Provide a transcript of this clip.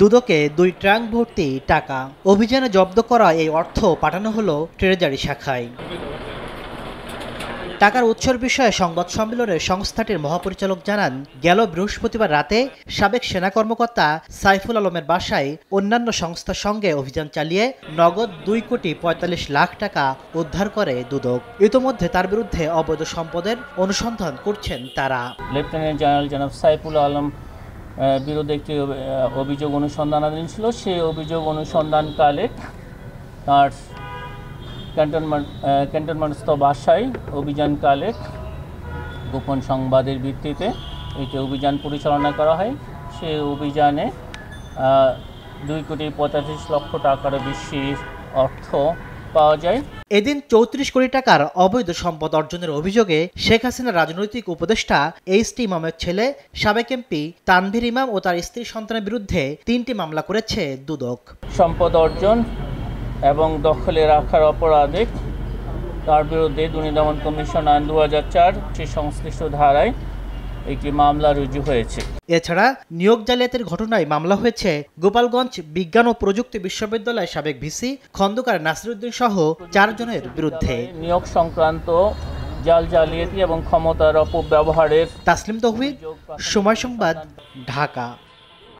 দুদকে 2 trunk ভর্তি টাকা। অভিযানে জব্দ করা এই অর্থ পাঠানো হলো ট্রেজারি শাখায়। টাকার উৎসের বিষয়ে সংবাদ সম্মেলনে সংস্থাটির মহাপরিচালক জানান, গেল বৃহস্পতিবার রাতে সাবেক সেনা কর্মকর্তা সাইফুল আলমের বাসায় অন্যান্য সংস্থার সঙ্গে অভিযান চালিয়ে নগদ 2,45,00,000 টাকা উদ্ধার করে দুদক। ইতোমধ্যে তার বিরুদ্ধে অবৈধ সম্পদের অনুসন্ধান করছেন তারা। লেফটেন্যান্ট জেনারেল জনাব সাইফুল আলম বিরুদ্ধে একটি অভিযোগ অনুসন্ধানাধীন ছিল। সেই অভিযোগ অনুসন্ধানকালে তার ক্যান্টনমেন্টস্থ বাসায় অভিযানকালে গোপন সংবাদের ভিত্তিতে একটি অভিযান পরিচালনা করা হয়। সেই অভিযানে 2,45,00,000 টাকার বেশি অর্থ পাওয়া যায়। এদিন 34 কোটি টাকার অবৈধ সম্পদ অর্জনের অভিযোগে শেখ হাসিনার রাজনৈতিক উপদেষ্টা এইচ.টি. ইমামের ছেলে সাবেক এমপি তানভীর ইমাম ও তার স্ত্রী সন্তানের বিরুদ্ধে 3টি মামলা করেছে দুদক। সম্পদ অর্জন এবং দখলে রাখার অপরাধে তার বিরুদ্ধে দুর্নীতি দমন কমিশন আইন 2004 সেই সংশ্লিষ্ট ধারায় একটি মামলা রুজু হয়েছে। এছাড়া নিয়োগ জালিয়াতির ঘটনায় মামলা হয়েছে গোপালগঞ্জ বিজ্ঞান ও প্রযুক্তি বিশ্ববিদ্যালয়ের সাবেক ভিসি খন্দকার নাসিরউদ্দিন সহ 4 জনের বিরুদ্ধে। নিয়োগ সংক্রান্ত জাল জালিয়াতি এবং ক্ষমতার অপব্যবহারের। তাসলিম তৌহিদ, সময় সংবাদ, ঢাকা।